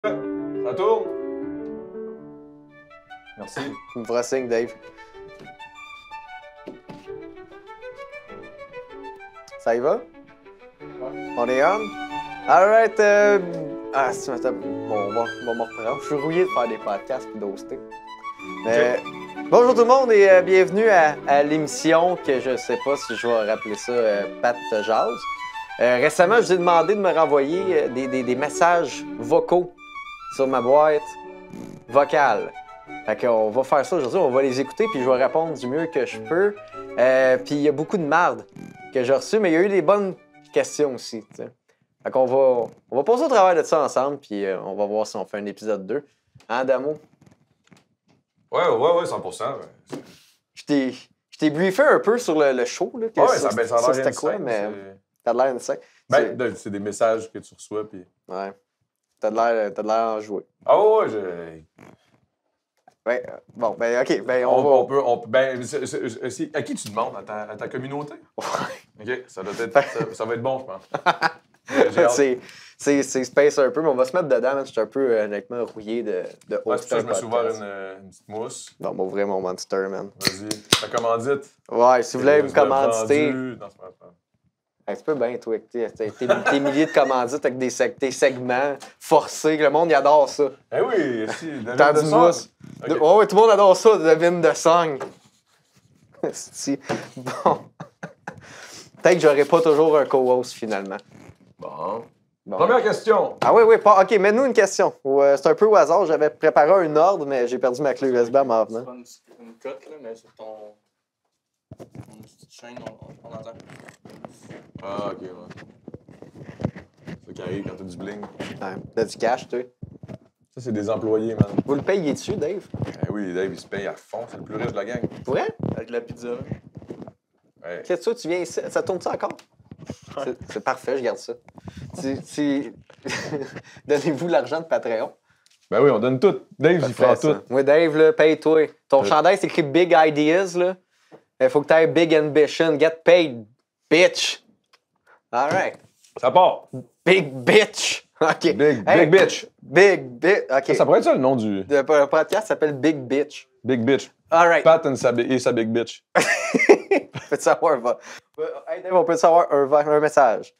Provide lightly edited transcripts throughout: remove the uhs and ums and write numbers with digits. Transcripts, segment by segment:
Ça tourne? Merci. Tu me feras signe, Dave. Ça y va? Ouais. On est on? Alright, Ah, si tu m'attends... Bon, on va me reprendre. Je suis rouillé de faire des podcasts et d'hoster. Mais... Bonjour tout le monde et bienvenue à l'émission que je sais pas si je vais rappeler ça Pat te jase. Récemment, je vous ai demandé de me renvoyer des messages vocaux sur ma boîte vocale. Fait qu'on va faire ça aujourd'hui, on va les écouter puis je vais répondre du mieux que je peux. Puis il y a beaucoup de marde que j'ai reçu, mais il y a eu des bonnes questions aussi, t'sais. Fait qu'on va passer au travail de ça ensemble puis on va voir si on fait un épisode 2. Hein, Damo? Ouais, 100%. Ouais. Je t'ai briefé un peu sur le show, là. Ouais, ça a l'air c'était quoi, insane, mais t'as de l'air insane. c'est des messages que tu reçois, puis... Ouais. T'as de l'air en jouer. Ah ouais, Ouais, bon, ben, OK, ben, on peut... à qui tu demandes? À ta communauté? Ouais. OK, ça doit être... ça va être bon, je pense. J'ai hâte. C'est space un peu, mais on va se mettre dedans. Je suis un peu, honnêtement, rouillé de Ouais, c'est pour ça que je me suis ouvert podcast. une petite mousse. Non, on va ouvrir mon Monster, man. Vas-y, ta commandite. Ouais, si vous voulez me Je l'ai commanditer... vendu. Non, c'est pas grave. Un petit peu bien, toi, avec tes milliers de commandites avec des segments forcés, que le monde, il adore ça. Eh oui, si, T'as devine du de mousse. ça. Ok. Oh, ouais, tout le monde adore ça, devine de song. Si. Bon. Peut-être que j'aurai pas toujours un co-host, finalement. Bon. Bon. Première question. Ah oui, pas... OK, mets-nous une question. C'est un peu au hasard. J'avais préparé un ordre, mais j'ai perdu ma clé USB en m'en C'est venant. pas une cote, là, mais sur ton petite chaîne, on entend. Ah, OK, ouais. C'est ça qui arrive quand t'as du bling. Ouais, t'as du cash, toi. Ça, c'est des employés, man. Vous le payez dessus, Dave? Eh oui, Dave, il se paye à fond. C'est le plus riche de la gang. Pour vrai? Avec la pizza, là. Ouais. Qu'est-ce que tu viens ici? Ça tourne ça encore? Ouais. C'est parfait, je garde ça. Donnez-vous l'argent de Patreon. Ben oui, on donne tout. Dave, il fera tout. Moi, Dave, là, paye-toi. Ton Tout. chandail, c'est écrit Big Ideas, là. Il faut que tu aies Big Ambition. Get paid, bitch. All right. Ça part. Big bitch. OK. Big, Hey, big bitch. Big bitch. OK. Ça pourrait être ça le nom du Le podcast s'appelle Big Bitch. big bitch. All right. Pat et sa big bitch. Peux-tu savoir Hey, Dave, on peut savoir un message?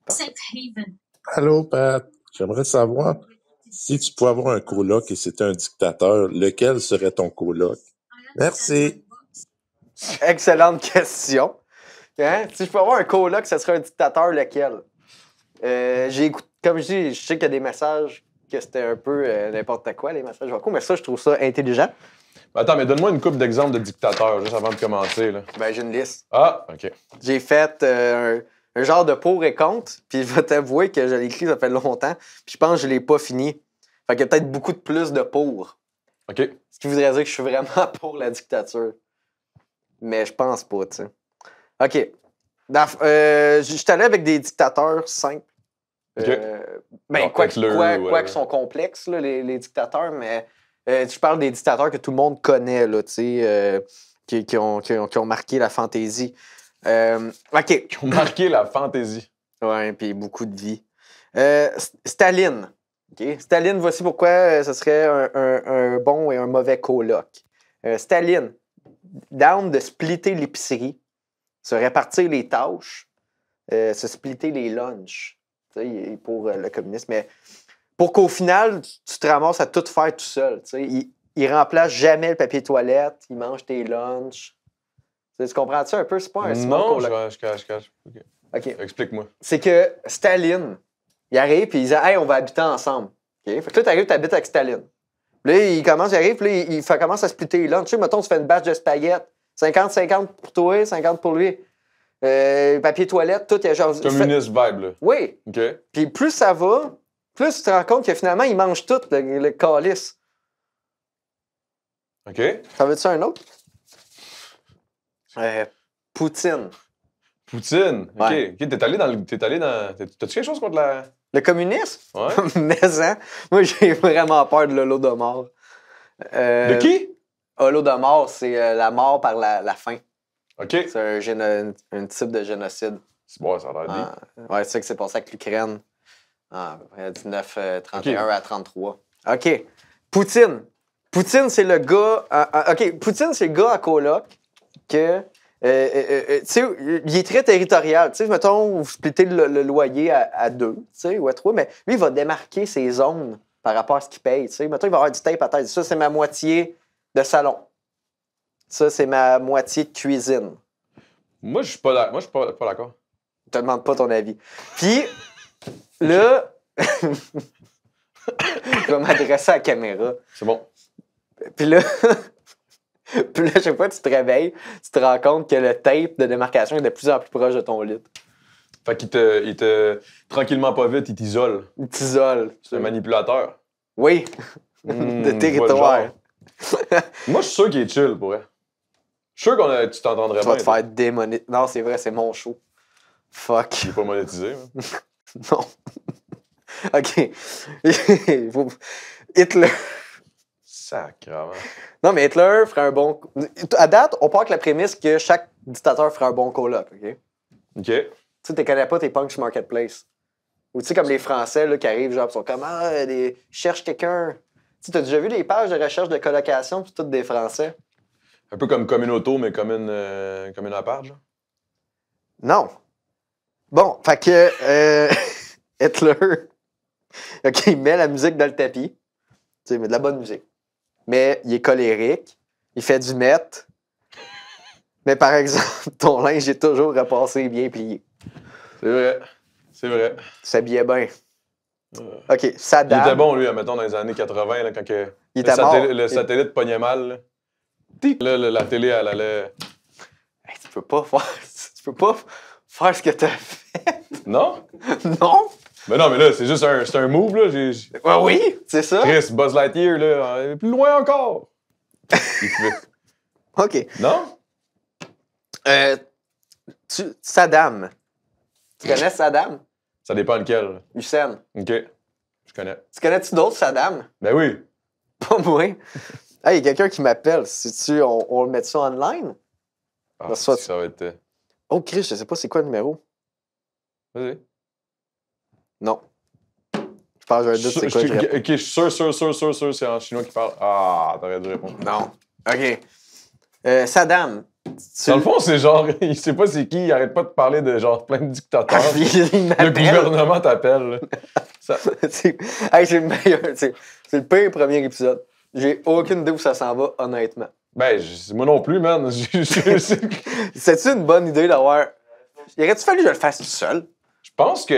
Safe Haven. Allô, Pat. J'aimerais savoir si tu pouvais avoir un coloc et c'était un dictateur, lequel serait ton coloc? Merci. Excellente question. Hein? Si je peux avoir un coloc, ce serait un dictateur, lequel? J'ai écouté, comme je dis, je sais qu'il y a des messages que c'était un peu n'importe quoi, les messages vocaux, mais ça, je trouve ça intelligent. Attends, mais donne-moi une couple d'exemples de dictateurs, juste avant de commencer, là. Ben, j'ai une liste. Ah, OK. J'ai fait un genre de pour et contre, puis je vais t'avouer que je l'ai écrit, ça fait longtemps, puis je pense que je l'ai pas fini. Fait qu'il y a peut-être beaucoup de plus de pour. OK. Ce qui voudrait dire que je suis vraiment pour la dictature. Mais je pense pas, tu sais. OK. Je suis allé avec des dictateurs simples. OK. Ben, Genre quoi Hitler, qu'ils ouais. sont complexes, là, les dictateurs, mais je parle des dictateurs que tout le monde connaît, là, tu sais, qui ont marqué la fantaisie. OK. Qui ont marqué la fantaisie. Ouais, puis beaucoup de vie. Staline. OK? Staline, voici pourquoi ce serait un bon et un mauvais coloc. Staline, down de splitter l'épicerie, se répartir les tâches, se splitter les lunchs, tu sais, pour le communisme. Mais pour qu'au final, tu te ramasses à tout faire tout seul. Tu sais. Il remplace jamais le papier toilette, il mange tes lunchs. Tu comprends-tu un peu? C'est pas un si bon Non, coloc. je cache. OK. OK. Explique-moi. C'est que Staline, il arrive et il dit « Hey, on va habiter ensemble. Okay? » Fait que là, t'arrives, t'habites avec Staline. Puis là, il arrive, puis là, il commence à splitter les lunchs. Tu sais, mettons, tu fais une batch de spaghettes. 50-50 pour toi, 50 pour lui. Papier toilette, tout. Il y a genre... Communiste vibe, là. Oui. OK. Puis plus ça va, plus tu te rends compte que finalement, il mange tout, le calice. OK. T'en veux-tu un autre? Poutine. Poutine. OK. Ouais. OK, T'as-tu quelque chose contre la... Le communisme? Ouais? Mais, hein? Moi, j'ai vraiment peur de l'Holodomor. De qui? Holodomor, c'est la mort par la faim. OK. C'est un type de génocide. C'est bon, ça a l'air deep. Ouais, c'est ça qui s'est passé avec l'Ukraine Ah, à peu près 31 à 33. OK. Poutine. Poutine, c'est le gars... OK, Poutine, c'est le gars à coloc que... tu sais, il est très territorial. Tu sais, mettons, vous splittez le loyer à 2, tu sais, ou à 3, mais lui, il va démarquer ses zones par rapport à ce qu'il paye. Tu sais, mettons, il va avoir du tape à tête. Ça, c'est ma moitié de salon. Ça, c'est ma moitié de cuisine. Moi, je suis pas d'accord. Je te demande pas ton avis. Puis, là... je vais m'adresser à la caméra. C'est bon. Puis là... Puis là, à chaque fois que tu te réveilles, tu te rends compte que le tape de démarcation est de plus en plus proche de ton lit. Fait qu'il tranquillement pas vite, il t'isole. Il t'isole. C'est un manipulateur. Oui, de Je vois le territoire. genre. Moi, je suis sûr qu'il est chill, pour vrai. Je suis sûr que tu t'entendrais Tu bien. vas te faire démonétiser. Non, c'est vrai, c'est mon show. Fuck. Il est pas monétisé. Hein. Non. OK. Hitler. Sacrement. Non, mais Hitler ferait un bon... À date, on part avec la prémisse que chaque dictateur ferait un bon coloc, OK? OK. Tu sais, tu connais pas tes punks marketplace. Ou tu sais, comme les Français là, qui arrivent, genre, ils sont comme, cherche quelqu'un. Tu sais, t'as déjà vu les pages de recherche de colocation, puis toutes des Français? Un peu comme Communauto, mais comme une à part, genre. Non. Bon, fait que Hitler, OK, il met la musique dans le tapis. Tu sais, il met de la bonne musique. Mais il est colérique, il fait du meth. Mais par exemple, ton linge est toujours repassé et bien plié. C'est vrai. C'est vrai. Tu s'habillais bien. OK, Saddam. Il était bon, lui, mettons, dans les années 80, là, quand Il était mort. le satellite pognait mal. Là. La télé, elle allait... Hey, tu peux pas faire ce que t'as fait. Non? Non? Mais non, mais là, c'est juste un move, là. Ouais, oui, c'est ça. Chris, Buzz Lightyear, là, plus loin encore. Il fait... OK. Non? Saddam. Tu connais Saddam? Ça dépend lequel. Hussein. OK. Je connais. Tu connais-tu d'autres Saddam? Ben oui. Pas moi. Hey, il y a quelqu'un qui m'appelle. Si on le met ça online? Ah, Ça, ça va être... Oh, Chris, je sais pas c'est quoi le numéro. Vas-y. Non. Je pense que j'ai un doute, c'est quoi je réponds. OK, je suis sûr, c'est en chinois qui parle. Ah, t'aurais dû répondre. Non. OK. Saddam. Dans le fond, c'est genre, il sait pas c'est qui, il arrête pas de parler de genre plein de dictateurs. Le gouvernement t'appelle. là. Ça... Hey, c'est le meilleur. C'est le pire premier épisode. J'ai aucune idée où ça s'en va, honnêtement. Ben, moi non plus, man. C'est-tu une bonne idée d'avoir... Il aurait-tu fallu que je le fasse tout seul? Je pense que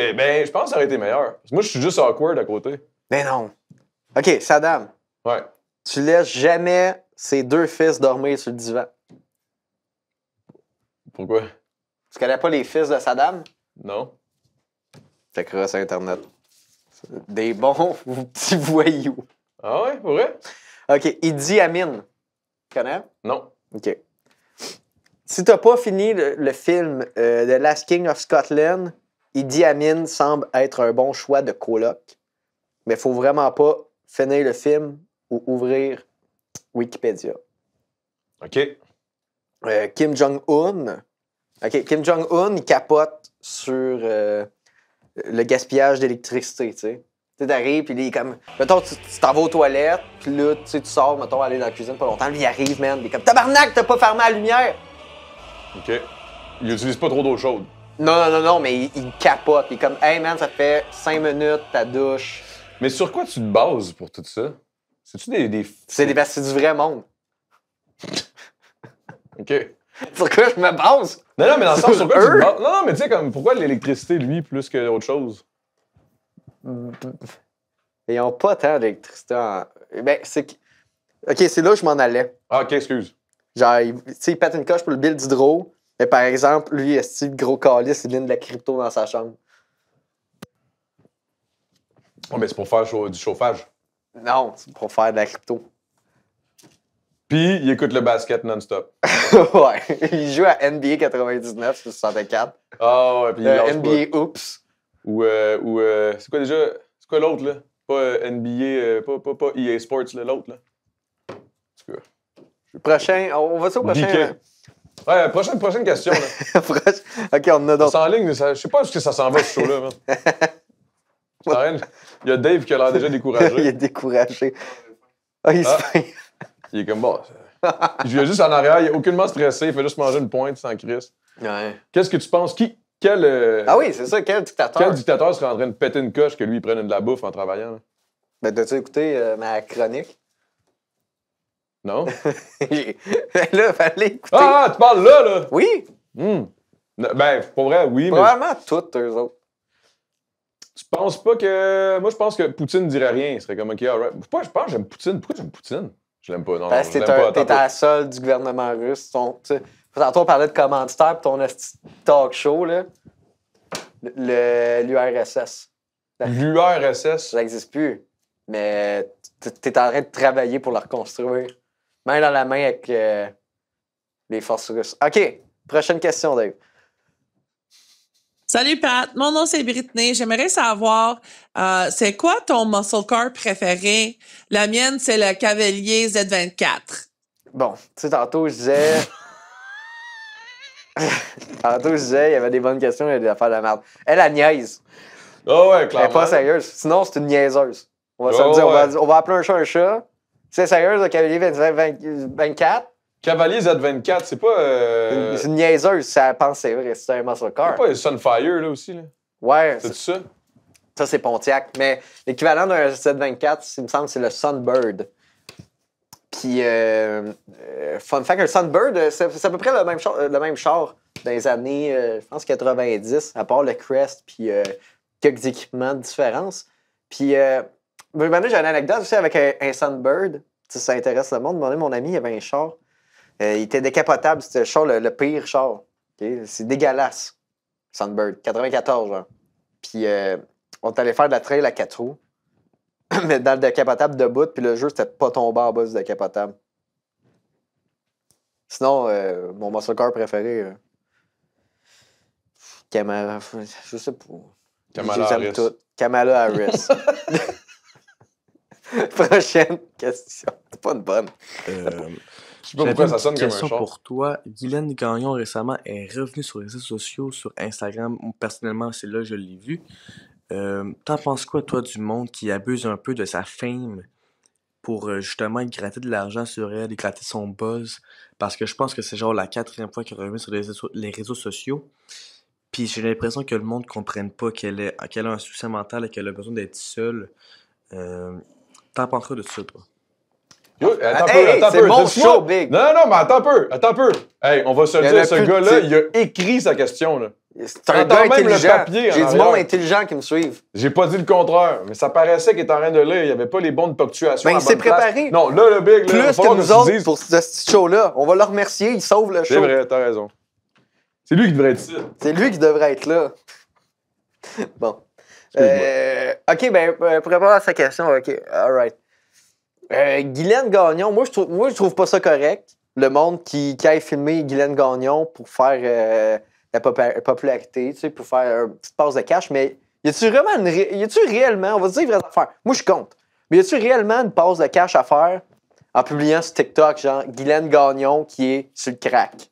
ça aurait été meilleur. Moi, je suis juste awkward à côté. Mais non. OK, Saddam. Ouais. Tu laisses jamais ses deux fils dormir sur le divan. Pourquoi? Tu connais pas les fils de Saddam? Non. Checkera sur Internet. Des bons petits voyous. Ah ouais, pour vrai? OK, Idi Amin. Tu connais? Non. OK. Si t'as pas fini le film The Last King of Scotland, Idi Amin semble être un bon choix de coloc. Mais faut vraiment pas finir le film ou ouvrir Wikipédia. OK. Kim Jong-un. OK, Kim Jong-un, il capote sur le gaspillage d'électricité, tu sais. Tu t'arrives, puis il est comme... Mettons, tu t'en vas aux toilettes, puis là, tu sors, mettons, aller dans la cuisine pas longtemps. Lui, il arrive, man, il est comme... Tabarnak, t'as pas fermé la lumière! OK. Il utilise pas trop d'eau chaude. Non, mais il capote. Il est comme, hey, man, ça fait 5 minutes, ta douche. Mais sur quoi tu te bases pour tout ça? C'est-tu des... C'est du vrai monde. OK. Sur quoi je me base? Non, mais dans le sens, sur quoi tu eux? te bases? Non, mais tu sais, comme, pourquoi l'électricité, lui, plus que autre chose? Ils ont pas tant d'électricité en... Ben, c'est que... OK, c'est là où je m'en allais. Ah, OK, excuse. Genre, tu sais, il pète une coche pour le bill d'hydro, mais par exemple, lui, est-ce le gros calice, il vient de la crypto dans sa chambre? Oh, mais c'est pour faire du chauffage. Non, c'est pour faire de la crypto. Puis, il écoute le basket non-stop. Ouais, il joue à NBA 99 sur 64. Ah, ouais, puis il lâche NBA pas. Oops. Ou c'est quoi déjà? C'est quoi l'autre, là? Pas NBA, pas EA Sports, là, l'autre, là. En tout cas. Prochain, on va-tu au prochain? DK. Ouais, prochaine question, là. OK, on en a Ça d'autres. s'enligne, je sais pas où ça s'en va, ce show-là, man. Il y a Dave qui a l'air déjà Il découragé. est découragé. Ah, il se fait... Il est comme, bon, il joue juste en arrière, il est aucunement stressé, il fait juste manger une pointe sans Chris. Ouais. Qu'est-ce que tu penses? Ah oui, c'est ça, quel dictateur? Quel dictateur serait en train de péter une coche que lui, il prenne de la bouffe en travaillant? Là? Ben, t'as-tu écouté ma chronique? Non? Là, fallait écouter. Ah, tu parles là! Oui, Ben, pour vrai, oui, mais probablement toutes, eux autres. tu penses pas que... Moi, je pense que Poutine dirait rien. Il serait comme, OK, alright. Pourquoi je pense que j'aime Poutine? Pourquoi j'aime Poutine? Je l'aime pas, non, Parce je que l'aime pas. t'es à la solde du gouvernement russe. Tantôt, on parlait de commanditaire, puis ton talk show, là, l'URSS. L'URSS. Ça n'existe plus. Mais t'es en train de travailler pour le reconstruire. Main dans la main avec les forces russes. OK, prochaine question, Dave. Salut Pat, mon nom c'est Brittany. J'aimerais savoir, c'est quoi ton muscle car préféré? La mienne, c'est le Cavalier Z24. Bon, tu sais, tantôt, je disais... il y avait des bonnes questions, il y avait des affaires de merde. Elle niaise. Ah ouais, Elle est clairement. pas sérieuse. Sinon, c'est une niaiseuse. On va se Oh, le dire. ouais. On va appeler un chat un chat. C'est sérieuse, le Cavalier 24. Cavalier Z24, c'est pas... C'est une niaiseuse, ça pense c'est vrai, c'est un muscle car. C'est pas Sunfire, là, aussi, là? Ouais, C'est ça? ça c'est Pontiac. Mais l'équivalent d'un Z24, il me semble, c'est le Sunbird. Puis, fun fact, un Sunbird, c'est à peu près le même char dans les années, je pense, 90, à part le Crest, puis quelques équipements de différence. Puis, maintenant, j'ai une anecdote aussi avec un Sunbird. Si ça intéresse le monde, mon ami, il avait un char. Il était décapotable, c'était le char, le pire char. Okay? C'est dégueulasse. Sunbird, 94, genre. Puis, on est allé faire de la trail à 4 roues. Mais dans le décapotable debout, puis le jeu, c'était pas tombé en bas du décapotable. Sinon, mon muscle car préféré, Kamala, je sais pas. Kamala Je les aime Harris. toutes. Kamala Harris. Prochaine question. C'est pas une bonne. Je sais pas J'avais pourquoi une ça sonne petite comme un question char. pour toi. Guylaine Gagnon récemment est revenue sur les réseaux sociaux, sur Instagram. Personnellement, c'est là que je l'ai vu. T'en penses quoi, toi, du monde qui abuse un peu de sa fame pour justement gratter de l'argent sur elle et gratter son buzz? Parce que je pense que c'est genre la 4e fois qu'elle revient sur les réseaux sociaux. Puis j'ai l'impression que le monde ne comprenne pas qu'elle a un souci mental et qu'elle a besoin d'être seule. T'en penses quoi de ça, toi? Yo, attends Hey, un peu. c'est mon Dis-moi- show, Big. Non, mais attends un peu. Hey, on va se le Il y en a dire, ce plus de gars-là, types. il a écrit sa question, là. C'est un Attends gars même le intelligent. papier en J'ai du arrière. monde intelligent qui me suivent. J'ai pas dit le contraire, mais ça paraissait qu'il était en train de lire. Il n'y avait pas les bonnes ponctuations. Ben, à il s'est bonne place. préparé. Non, là, le big, là, il va Plus falloir que nous se autres dise- pour ce petit show-là. On va le remercier, il sauve le show. C'est vrai, t'as raison. C'est lui qui devrait être ici. C'est lui qui devrait être là. Bon. Excuse-moi. OK, ben, pour répondre à sa question, OK, all right. Guylaine Gagnon, moi, je trouve pas ça correct. Le monde qui aille filmer Guylaine Gagnon pour faire la popularité, tu sais, pour faire une petite passe de cash, mais y a-tu réellement, on va se dire vraies affaires. Moi, je compte. Mais y a-tu réellement une passe de cash à faire en publiant sur TikTok, genre Guylaine Gagnon qui est sur le crack?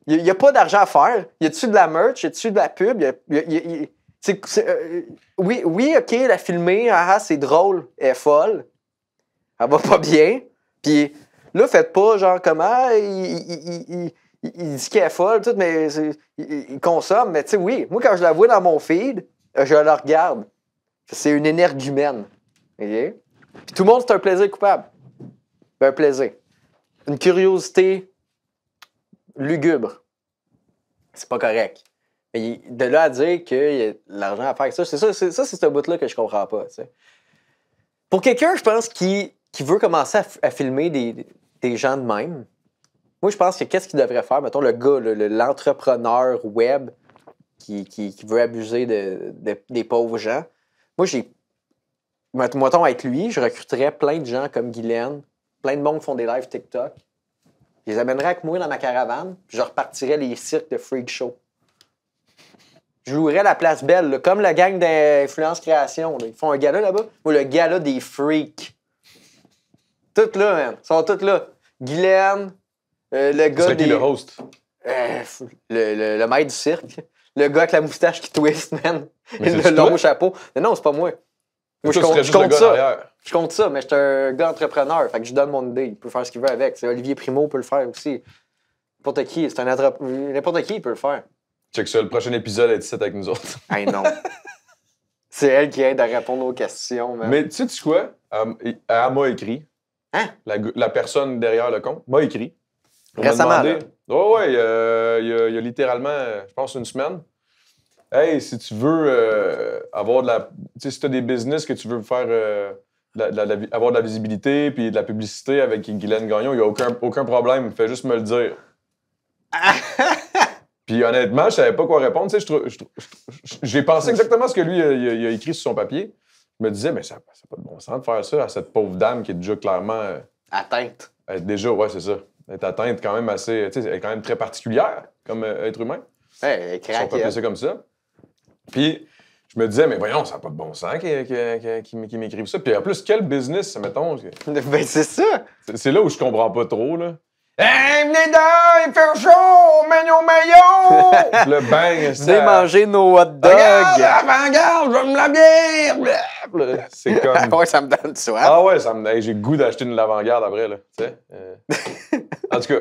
Il n'y a pas d'argent à faire. Y a-tu de la merch? Y a-tu de la pub? Oui, OK, la filmer, c'est drôle, elle est folle. Elle va pas bien. Puis là, faites pas genre comment il dit qu'elle est folle, tout, mais il consomme. Mais tu sais, oui, moi, quand je la vois dans mon feed, je la regarde. C'est une énergumène. OK? Puis tout le monde, c'est un plaisir coupable. Un plaisir. Une curiosité lugubre. C'est pas correct. Mais de là à dire qu'il y a de l'argent à faire avec ça, c'est ce bout-là que je comprends pas. T'sais. Pour quelqu'un, je pense, qui veut commencer à filmer des gens de même, moi, je pense que qu'est-ce qu'il devrait faire? Mettons, le gars, l'entrepreneur web qui veut abuser des pauvres gens. Moi, mettons, avec lui, je recruterais plein de gens comme Guylaine, plein de monde qui font des lives TikTok. Je les amènerais avec moi dans ma caravane, puis je repartirais les cirques de freak show. Je louerais la place belle, là, comme la gang d'Influence Création. Là. Ils font un gala là-bas. Ou le gala des freaks. Toutes là, man. Ils sont toutes là. Guylaine, le gars C'est qui des... le host? le maître du cirque. Le gars avec la moustache qui twist, man. Mais Le c'est-tu long toi? chapeau. Mais non, c'est pas moi. Moi, je Toi, tu serais compte, je juste le compte gars ça. derrière. Je compte ça, mais je suis un gars entrepreneur. Fait que je donne mon idée. Il peut faire ce qu'il veut avec. C'est Olivier Primo peut le faire aussi. N'importe qui. C'est un N'importe qui peut le faire. Check ça, le prochain épisode est ici avec nous autres. Hey non. C'est elle qui aide à répondre aux questions, man. Mais tu sais quoi? Elle m'a écrit. Hein? La personne derrière le compte m'a écrit. Elle m'a Récemment, demandé- Ouais, il y a littéralement, je pense, une semaine. Hey, si tu veux avoir de la. Tu sais, si tu as des business que tu veux faire. Avoir de la visibilité puis de la publicité avec Guylaine Gagnon, il n'y a aucun problème. Fais juste me le dire. Puis honnêtement, je savais pas quoi répondre. Tu sais, j'ai pensé exactement ce que lui il a écrit sur son papier. Je me disais, mais ça n'a pas de bon sens de faire ça à cette pauvre dame qui est déjà clairement. Atteinte. Déjà, ouais, c'est ça. Elle est atteinte quand même assez. Tu sais, elle est quand même très particulière comme être humain. Hey, elle est Si on peut appeler craquée. ça comme ça. Puis je me disais, mais voyons, ça n'a pas de bon sens qu'il m'écrive ça. Puis en plus, quel business, mettons. Ben, c'est ça. C'est là où je comprends pas trop, là. Hey, venez donc, il fait chaud, maillon, maillon! Le bang, Venez manger nos hot dogs. Regarde, avant-garde, je vais me la bière! Blablabla. C'est comme. Ouais, ça me donne soif. Ah ouais, hey, j'ai le goût d'acheter une l'avant-garde après, là. Tu sais? En tout cas,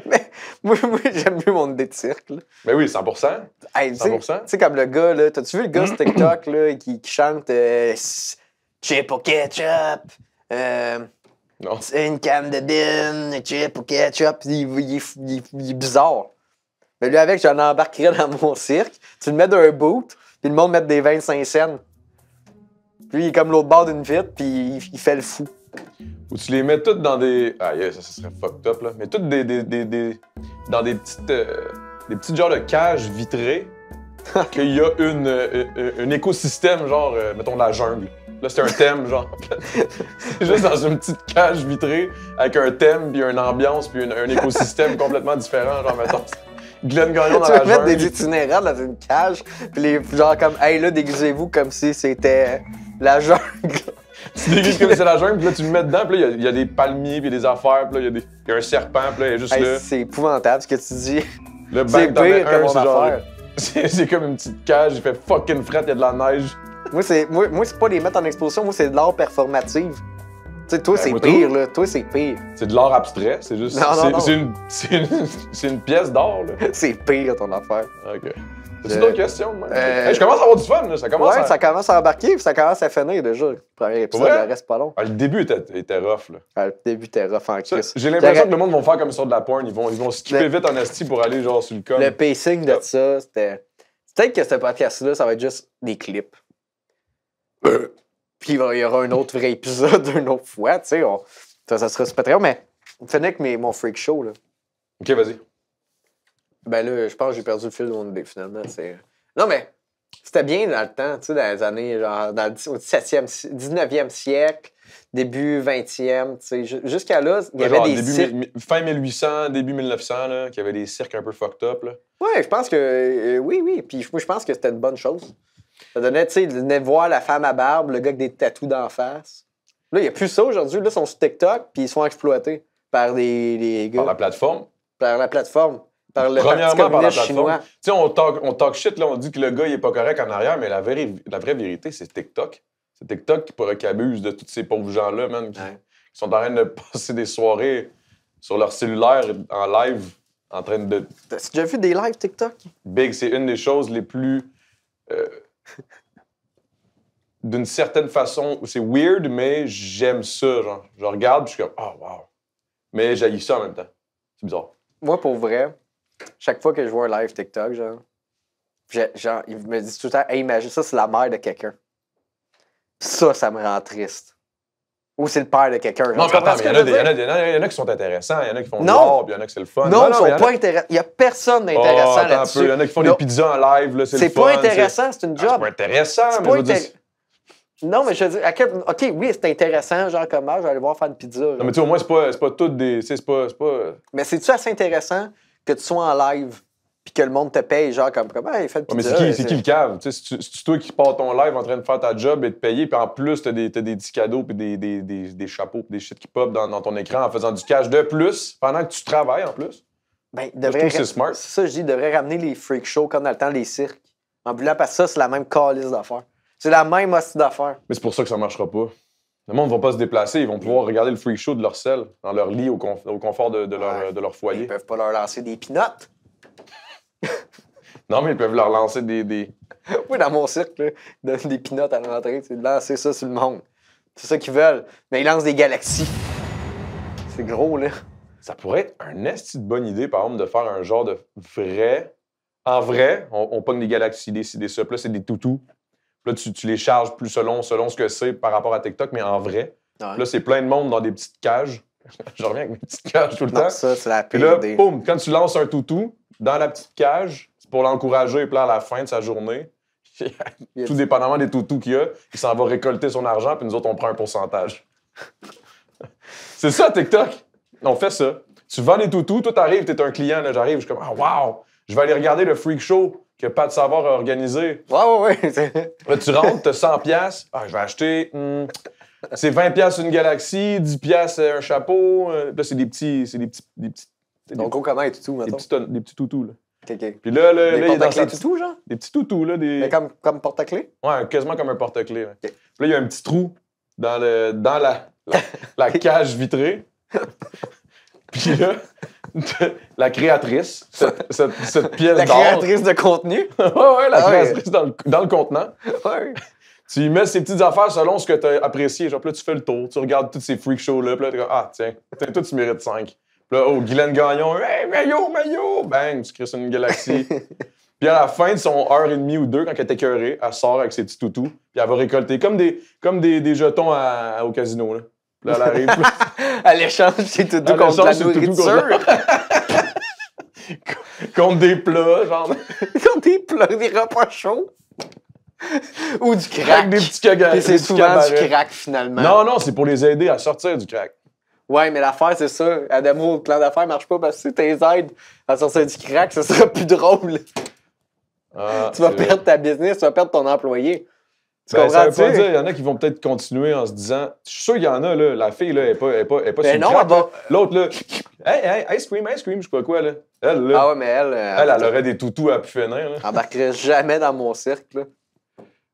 Mais moi j'aime mieux mon idée de cirque. Là. mais oui, 100%. Hey, tu sais- 100%. tu sais, comme le gars, là, t'as-tu vu le gars sur TikTok là, qui chante chip au ketchup, Non. une canne de bin, chip au ketchup, il est bizarre. Mais lui, avec, j'en embarquerais dans mon cirque. Tu le mets dans un boot, puis le monde met des 25 cents. Puis il est comme l'autre bord d'une vitre, puis il fait le fou. Ou tu les mets toutes dans des. Ah, yeah, ça serait fucked up, là. Mais toutes dans des petites genres de cages vitrées, qu'il y a un écosystème, genre, mettons, de la jungle. Là, c'est un thème, genre. C'est juste dans une petite cage vitrée avec un thème, puis une ambiance, puis un écosystème complètement différent, genre, mettons. Glenn Gagnon dans Tu la vas mettre des jungle. itinérants dans une cage, puis genre comme, hey là, déguisez-vous comme si c'était la jungle. Tu déguises comme c'est la jungle, puis là, tu le mets dedans, puis là, il y a des palmiers, puis des affaires, puis là, il y a un serpent, puis là, il y a juste Hey, là. c'est épouvantable ce que tu dis. Le C'est bang, t'en mets pire comme un, mon c'est genre. affaire. C'est comme une petite cage, il fait fucking fret, il y a de la neige. Moi, c'est pas les mettre en exposition, moi, c'est de l'art performatif. Tu sais, toi, c'est moi, pire, tout. là. Toi, c'est pire. C'est de l'art abstrait, c'est juste. Non, non, c'est une pièce d'art, là. C'est pire, ton affaire. Ok. As-tu Je- d'autres questions? man? Euh, Hey, je commence à avoir du fun, là. Ça commence Ouais, à. ça commence à embarquer, puis ça commence à finir déjà. Le premier épisode, Ouais? il reste pas long. Ah, le début était rough, là. Ah, le début, t'es rough en Ça, crise. j'ai l'impression J'aurais- que le monde va faire comme sur de la porn. Ils vont skipper vite en esti pour aller genre sur le com. Le pacing de ça, c'était. Peut-être que ce podcast-là, ça va être juste des clips. Puis il y aura un autre vrai épisode une autre fois, tu sais. Ça sera sur Patreon, mais on finit avec mon freak show, là. Ok, vas-y. Ben là, je pense que j'ai perdu le fil de mon idée, finalement. Non, mais c'était bien dans le temps, tu sais, dans les années, genre, au 19e siècle, début 20e, tu sais. Jusqu'à là, il y avait Genre des début cirques. fin 1800, début 1900, là, qu'il y avait des cirques un peu fucked up, là. Ouais, je pense que. Oui. Puis moi, je pense que c'était une bonne chose. Ça donnait, tu sais, de venir voir la femme à barbe, le gars avec des tatous d'en face. Là, il n'y a plus ça aujourd'hui. Là, ils sont sur TikTok, puis ils sont exploités par les gars. Par la plateforme. Par la plateforme. Par le Parti Premièrement, par la communiste plateforme. chinois. Tu sais, on talk shit, là, on dit que le gars, il est pas correct en arrière, mais la vraie vérité, c'est TikTok. C'est TikTok qui abuse de tous ces pauvres gens-là, man, qui sont en train de passer des soirées sur leur cellulaire en live, en train de... T'as déjà vu des lives TikTok? Big, c'est une des choses les plus... d'une certaine façon, c'est weird, mais j'aime ça, genre. Je regarde, puis je suis comme, oh, wow. Mais j'haïs ça en même temps. C'est bizarre. Moi, pour vrai, chaque fois que je vois un live TikTok, genre, ils me disent tout le temps, hey, imagine ça, c'est la mère de quelqu'un. Ça me rend triste. Ou c'est le père de quelqu'un. Non, mais attends, mais il y en a qui sont intéressants, il y en a qui font de l'art, puis il y en a qui c'est le fun. Non, ils sont mais il y en a- pas intéressants. Il n'y a personne Oh, d'intéressant attends un là-dessus. peu, il y en a qui font Non. des pizzas en live, là, c'est le C'est fun. pas intéressant, c'est une C'est job. pas intéressant, C'est mais pas je veux dire, intér- Non, mais je veux dire, OK, oui, c'est intéressant, genre comme moi, je vais aller voir faire une pizza. genre. Non, mais tu sais, au moins, c'est pas toutes des... Tu sais, c'est pas... Mais c'est-tu assez intéressant que tu sois en live puis que le monde te paye, genre comme il fait une Ouais, mais pizza. c'est qui le cave? Tu sais, c'est toi qui pars ton live en train de faire ta job et de payer, puis en plus, t'as des petits cadeaux, puis des chapeaux, puis des shit qui pop dans ton écran en faisant du cash de plus, pendant que tu travailles en plus. Ben, il Je devrait... trouve que c'est smart. C'est ça, je dis, il devrait ramener les freak shows comme dans le temps, les cirques. Ambulant, parce que ça, c'est la même calice d'affaires. C'est la même hostie d'affaires. Mais c'est pour ça que ça marchera pas. Le monde ne va pas se déplacer, ils vont pouvoir regarder le freak show de leur selle, dans leur lit, au confort de leur Ils foyer. peuvent pas leur lancer des pinottes. Non, mais ils peuvent leur lancer des... Oui, dans mon cirque, là, ils donnent des pinottes à l'entrée, c'est de lancer ça sur le monde. C'est ça qu'ils veulent. Mais ils lancent des galaxies. C'est gros, là. Ça pourrait être un esti de bonne idée, par exemple, de faire un genre de vrai... En vrai, on pogne des galaxies, des ça. Puis là, c'est des toutous. Puis là, tu les charges plus selon ce que c'est par rapport à TikTok, mais en vrai. Ouais. Puis là, c'est plein de monde dans des petites cages. Je reviens avec mes petites cages tout le Non, temps. ça, c'est la Puis pire là, idée. boum, quand tu lances un toutou dans la petite cage, c'est pour l'encourager. Puis là, à la fin de sa journée, tout dépendamment des toutous qu'il y a, il s'en va récolter son argent, puis nous autres, on prend un pourcentage. C'est ça, TikTok. On fait ça. Tu vends des toutous, toi, t'arrives, t'es un client, là, j'arrive, je suis comme, ah, wow, je vais aller regarder le freak show que Pat Savard a organisé. Ouais. Là, tu rentres, t'as 100 $. Ah, je vais acheter, c'est 20 $ une galaxie, 10 $ un chapeau. Là, c'est des petits... Donc, comment est tout, mettons? Des petits toutous, là. OK. Puis là, il Des est dans porte-clés sa tout, genre? Des petits toutous, là. Mais comme porte-clés? Ouais, quasiment comme un porte-clés. Là. Puis là, il y a un petit trou dans la cage vitrée. Puis là, la créatrice, cette pièce La d'or... créatrice de contenu? ouais, la Ah ouais. créatrice dans le contenant. Ouais. Tu y mets ces petites affaires selon ce que tu as apprécié. Genre, puis là, tu fais le tour, tu regardes tous ces freak shows-là, puis là, t'es comme, ah, tiens, toi, tu mérites 5. Puis là, oh, Guylaine Gagnon, hey, Mayo! Bang, tu crées sur une galaxie. Puis à la fin de son heure et demie ou deux, quand elle est écœurée, elle sort avec ses petits toutous, puis elle va récolter comme des jetons au casino, là. Puis là, elle arrive. Puis là, Elle échange ses toutous Elle contre la échange ses toutous nourriture. contre des plats, genre, Contre des plats, des repas chauds. Ou du crack. avec des petits cagarets. Et c'est souvent du crack, finalement. Non, c'est pour les aider à sortir du crack. Ouais, mais l'affaire, c'est ça. Adamo, le plan d'affaires marche pas parce que si t'es aides à sortir du crack, ça sera plus drôle. Ah, Tu vas c'est vrai. perdre ta business, tu vas perdre ton employé. Tu Ben, ça comprends-tu? veut pas dire, il y en a qui vont peut-être continuer en se disant, je suis sûr qu'il y en a, là, la fille, là, elle est pas Ben sur le non, crack, elle va- là. L'autre, là, hey, ice cream, je sais pas quoi, là. Elle, là, Ah ouais, mais elle, elle aurait des toutous à pu finir, là. embarquerait jamais dans mon cercle. Là.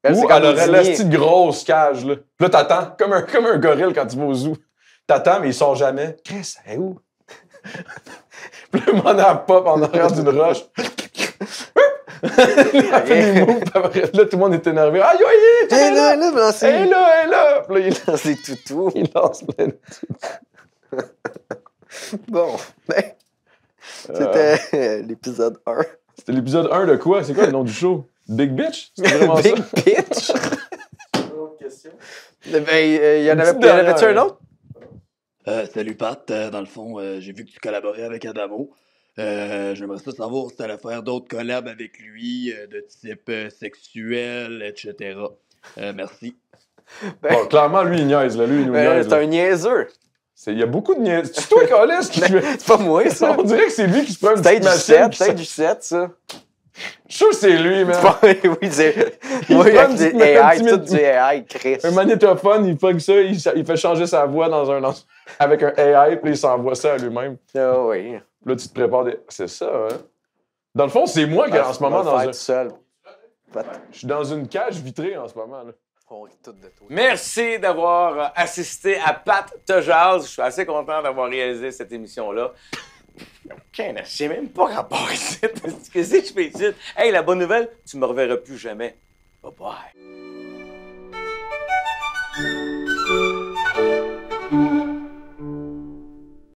Elle, c'est Ou comme elle au aurait dîner. la petite grosse cage, là. Puis là, t'attends, comme un gorille quand tu vas au zoo. T'attends, mais il sort jamais. Chris, elle est où? Puis là, mon âme pop en arrière d'une roche. Elle fait des moves, puis après, là, tout le monde est énervé. Aïe, aïe, Hey, aïe, là, là! là, lancer. Elle est là, elle est là! Puis là, Dans ses toutous. il lance plein de... Bon, ben, c'était l'épisode 1. C'était l'épisode 1 de quoi? C'est quoi le nom du show? Big Bitch? C'est vraiment Big ça? Pitch. Autre question? Ben, il y en Une avait, petite y en avait-tu dernière. un autre? Salut Pat, dans le fond, j'ai vu que tu collaborais avec Adamo. J'aimerais ça savoir si tu allais faire d'autres collabs avec lui, de type sexuel, etc. Merci. Bon, clairement, lui, il niaise, là. Lui, il nous Ben, niaise. c'est là. un niaiseux. Il y a beaucoup de niaises. C'est toi, Calis, qui fait... C'est pas moi, ça. On dirait que c'est lui qui se prend une Peut-être petite du machine. 7, puis ça- peut-être du 7, ça. Je suis sûr que c'est lui, man. Oui, c'est. Il Oui, prend avec une des petite- AI, un tout petit- du AI, Chris. Un magnétophone, il fuck ça, il fait changer sa voix avec un AI, puis il s'envoie ça à lui-même. Ah oui. Là, tu te prépares des... C'est ça, hein? Dans le fond, c'est moi qui, en ce moment, On va le dans faire un... tout seul. Je suis dans une cage vitrée en ce moment, là. On rit tout de toi. Merci d'avoir assisté à Pat te jase. Je suis assez content d'avoir réalisé cette émission-là. Aucun, j'ai même pas rapport ici. Qu'est-ce que je fais ici? Hey, la bonne nouvelle, tu me reverras plus jamais. Bye bye.